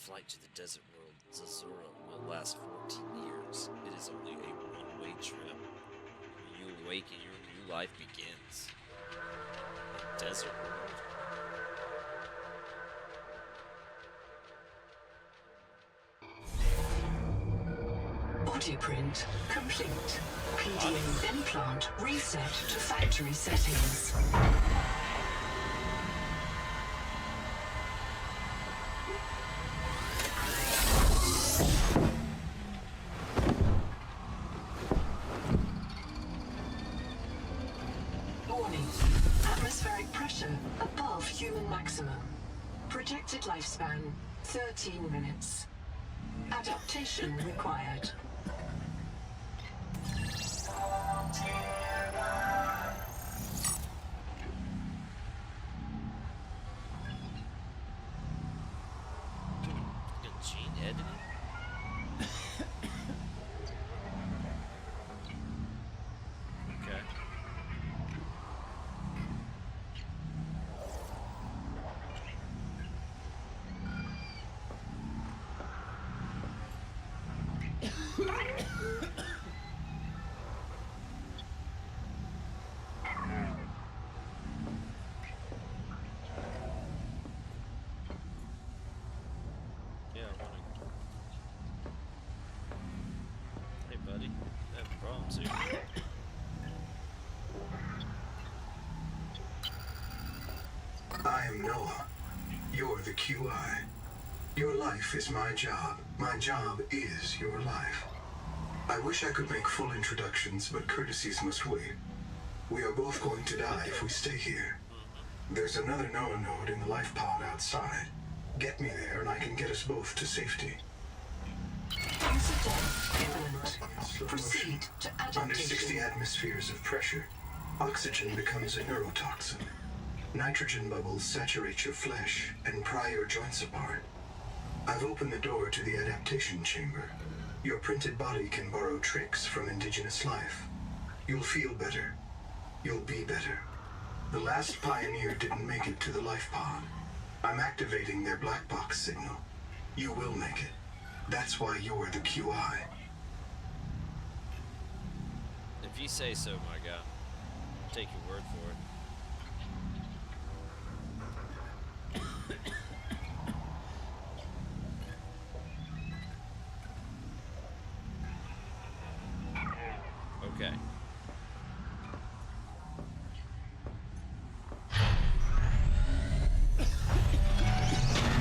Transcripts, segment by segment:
flight to the desert world Zazura will last 14 years. It is only a one-way trip. When you awaken, your new life begins. The desert world. Blueprint complete. PDA implant reset to factory settings. Warning. Atmospheric pressure above human maximum. Projected lifespan 13 minutes. Adaptation required. Gene editing? Okay. Yeah, I wanna... Hey buddy, I have problems here. I am Noah. You're the QI. Your life is my job. My job is your life. I wish I could make full introductions, but courtesies must wait. We are both going to die if we stay here. There's another Noah node in the life pod outside. Get me there and I can get us both to safety. User death imminent. Proceed to adaptation. Under 60 atmospheres of pressure, oxygen becomes a neurotoxin. Nitrogen bubbles saturate your flesh and pry your joints apart. I've opened the door to the adaptation chamber. Your printed body can borrow tricks from indigenous life. You'll feel better. You'll be better. The last pioneer didn't make it to the life pod. I'm activating their black box signal. You will make it. That's why you're the QI. If you say so, my guy. I'll take your word for it. Okay.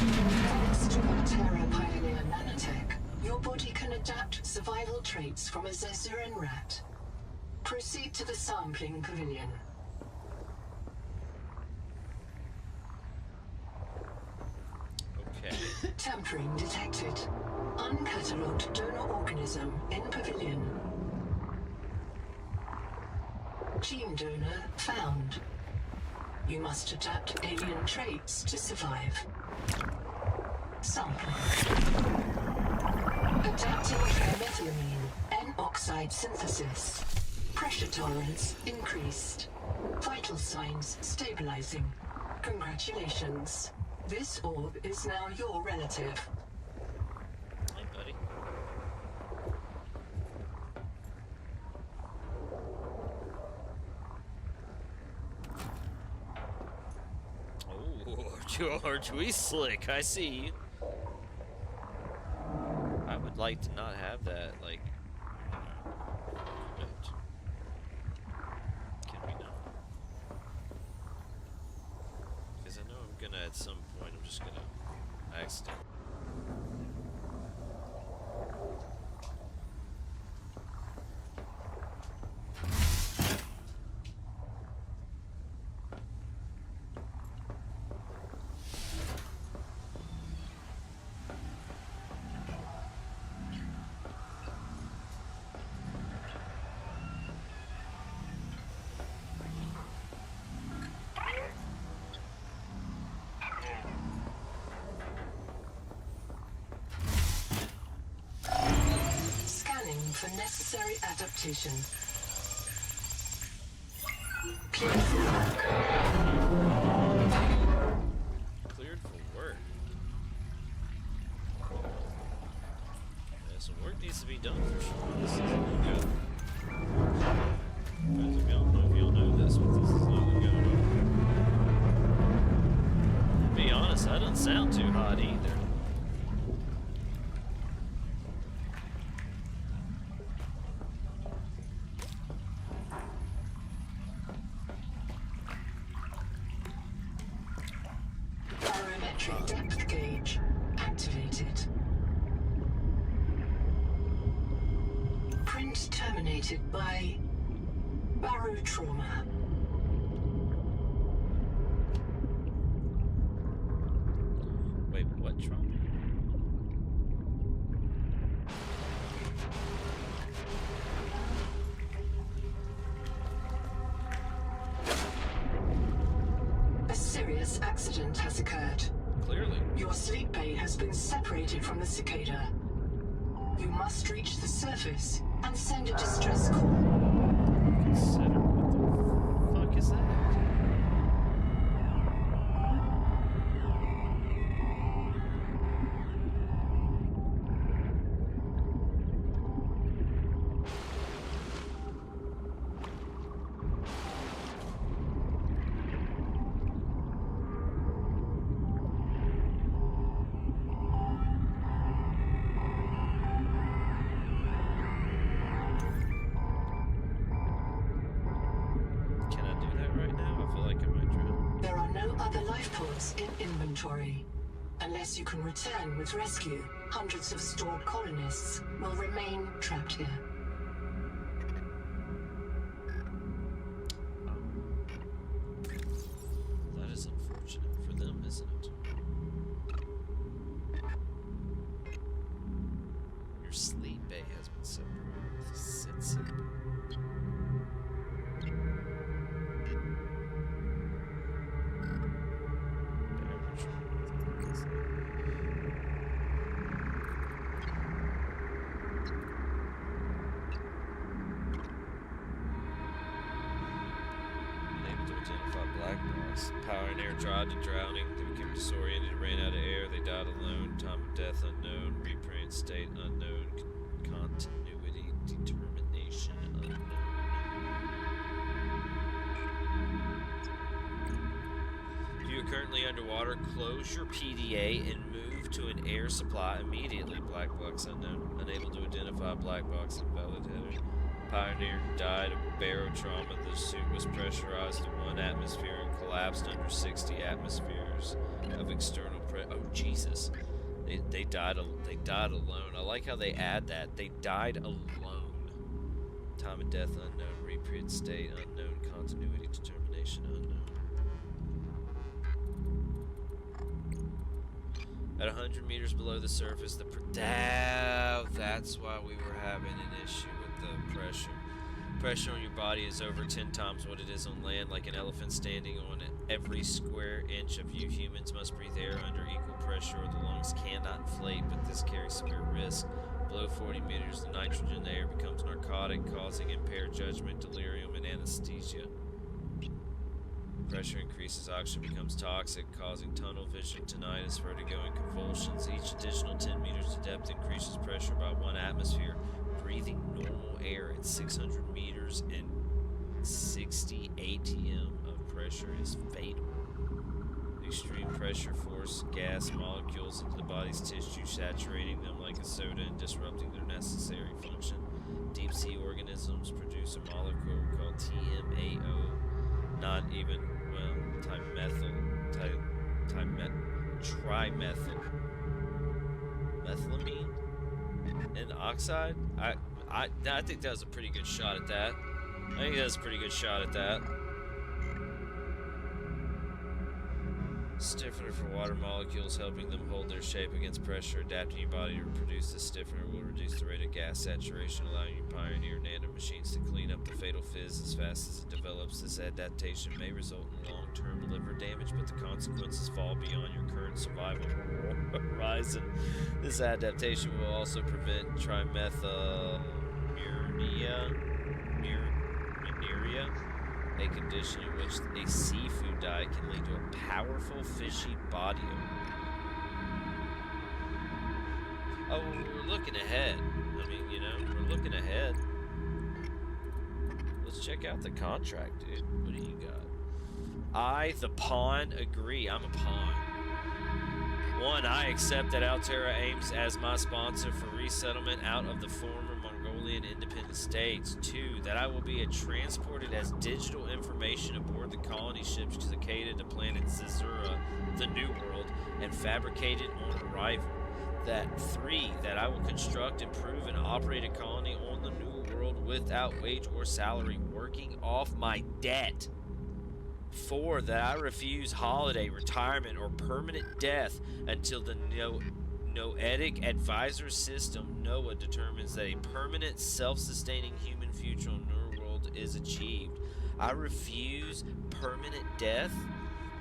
Thanks to Terra Pioneer Nanotech, your body can adapt survival traits from a Zazuran rat. Proceed to the sampling pavilion. Okay. Tampering detected. Uncatalogued donor organism in pavilion. Gene donor found. You must adapt alien traits to survive. Sample. Adapting trimethylamine N-oxide synthesis. Pressure tolerance increased. Vital signs stabilizing. Congratulations. This orb is now your relative. Hey, buddy. Oh, George, we slick. I see you. I would like to not have that, like, but can we not? Because I know I'm gonna, at some point, I'm just gonna accident. For necessary adaptation. Cleared for work. Cleared for work. needs to be done for sure. This isn't good. Guys, if y'all know, this, but this is not good. To be honest, that doesn't sound too hot either. Barometric depth gauge activated. Print terminated by barotrauma. Wait, what trauma? A serious accident has occurred. Clearly. Your sleep bay has been separated from the cicada. You must reach the surface and send a distress call. Consider what the fuck is that? Unless you can return with rescue, hundreds of stored colonists will remain trapped here. That is unfortunate for them, isn't it? Your sleep bay has been separated with a sense. Power and air drive to drowning. They became disoriented, ran out of air. They died alone. Time of death unknown. Reprint state unknown. Continuity determination unknown. If you are currently underwater, close your PDA and move to an air supply immediately. Black box unknown. Unable to identify black box invalid header. Pioneer died of barotrauma. The suit was pressurized to 1 atmosphere and collapsed under 60 atmospheres of external pressure. Oh Jesus! They died alone. I like how they add that. They died alone. Time of death unknown. Reprint state unknown. Continuity determination unknown. At 100 meters below the surface, that's why we were having an issue with the pressure. Pressure on your body is over 10 times what it is on land, like an elephant standing on it. Every square inch of you humans must breathe air under equal pressure or the lungs cannot inflate, but this carries severe risk. Below 40 meters, the nitrogen in the air becomes narcotic, causing impaired judgment, delirium, and anesthesia. Pressure increases, oxygen becomes toxic, causing tunnel vision, tinnitus, vertigo, and convulsions. Each additional 10 meters to depth increases pressure by 1 atmosphere. Breathing normal air at 600 meters and 60 ATM of pressure is fatal. Extreme pressure force gas molecules into the body's tissue, saturating them like a soda and disrupting their necessary function. Deep sea organisms produce a molecule called TMAO, not even, well, trimethyl methylamine and oxide. I think that was a pretty good shot at that. Stiffener for water molecules, helping them hold their shape against pressure. Adapting your body to produce this stiffener will reduce the rate of gas saturation, allowing you pioneer nanomachines to clean up the fatal fizz as fast as it develops. This adaptation may result in long-term liver damage, but the consequences fall beyond your current survival horizon. This adaptation will also prevent trimethylmuria, a condition in which a seafood diet can lead to a powerful fishy body odor. Oh, well, we're looking ahead. I mean, you know, we're looking ahead. Let's check out the contract, dude. What do you got? I, the pawn, agree. I'm a pawn. 1. I accept that Altera aims as my sponsor for resettlement out of the former Mongolian independent states. 2. That I will be transported as digital information aboard the colony ships to Cicada to planet Zazura, the New World, and fabricated on arrival. That 3. That I will construct, improve, and operate a colony on the New World without wage or salary, working off my debt. 4. That I refuse holiday, retirement, or permanent death until the Noetic Advisor System, NOAA, determines that a permanent, self-sustaining human future on New World is achieved. I refuse permanent death?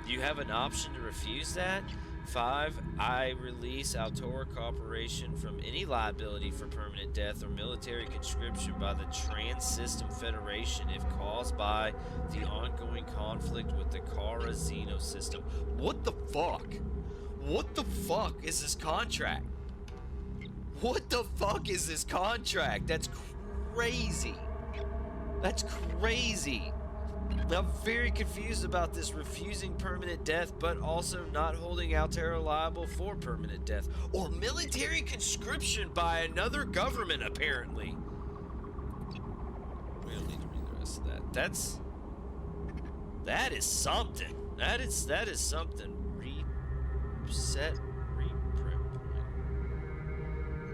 You have an option to refuse that? 5. I release Altora Corporation from any liability for permanent death or military conscription by the Trans-System Federation if caused by the ongoing conflict with the Kara Xeno system. What the fuck? What the fuck is this contract? What the fuck is this contract? That's crazy. That's crazy. I'm very confused about this refusing permanent death, but also not holding Altera liable for permanent death. Or military conscription by another government, apparently. We don't need to read the rest of that. That is something. That is something. Reset, reprint point.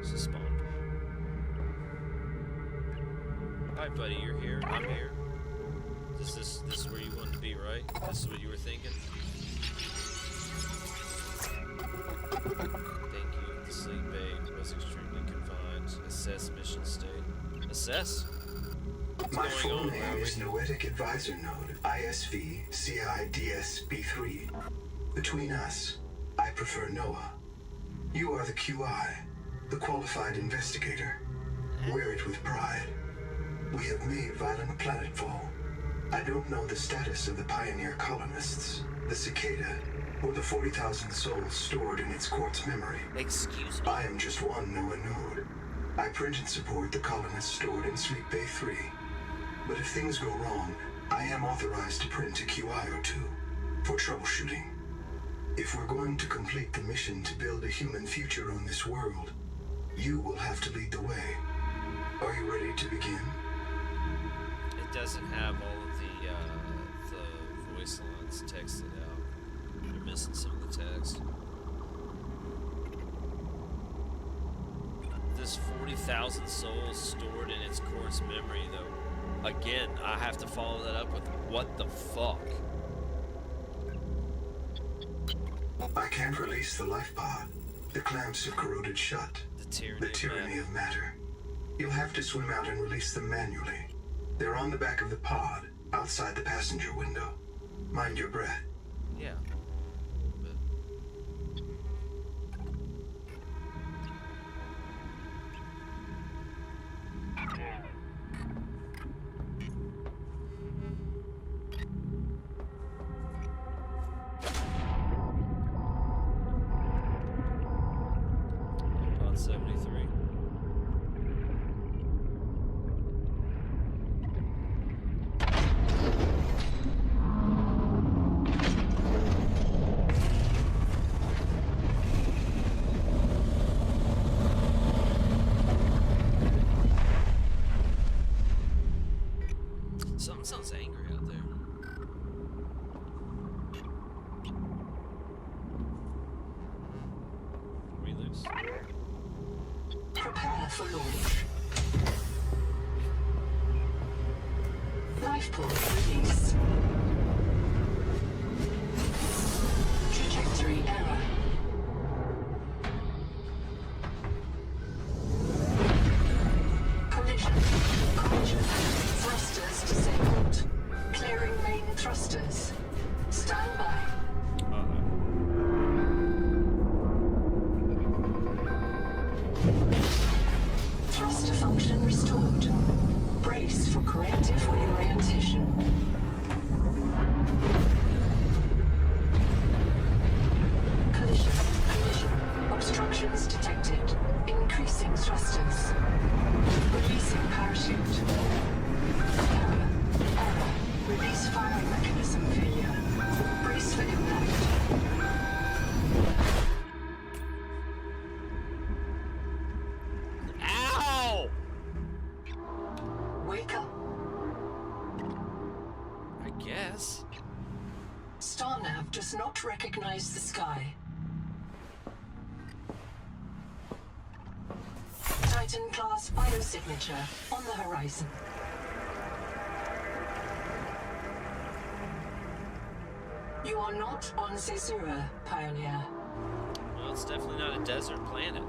Suspend. Alright, buddy, you're here. I'm here. This is where you wanted to be, right? This is what you were thinking? Thank you. The sleep bay was extremely confined. Assess mission state. Assess? What's My going full on, name Robert? is Noetic Advisor Node, ISV CIDS-B3. Between us, I prefer Noah. You are the QI, the qualified investigator. Wear it with pride. We have made violent planetfall. I don't know the status of the pioneer colonists, the Cicada, or the 40,000 souls stored in its quartz memory. Excuse me? I am just one Noah node. I print and support the colonists stored in Sleep Bay 3. But if things go wrong, I am authorized to print a QI or 2 for troubleshooting. If we're going to complete the mission to build a human future on this world, you will have to lead the way. Are you ready to begin? It doesn't have all of the voice lines texted out. You're missing some of the text. This 40,000 souls stored in its quartz memory, though. Again, I have to follow that up with what the fuck? I can't release the life pod. The clamps have corroded shut. The tyranny of matter. You'll have to swim out and release them manually. They're on the back of the pod, outside the passenger window. Mind your breath. Yeah. Pod 73. Something sounds angry out there. We lose. Prepare for launch. Life pod release. Trajectory error. Collision. Thrusters disabled. Clearing main thrusters. Stand by. Thruster function restored. Brace for corrective reorientation. Collision. Obstructions detected. Incoming guess. Starnav does not recognize the sky. Titan-class biosignature on the horizon. You are not on Caesura, Pioneer. Well, it's definitely not a desert planet.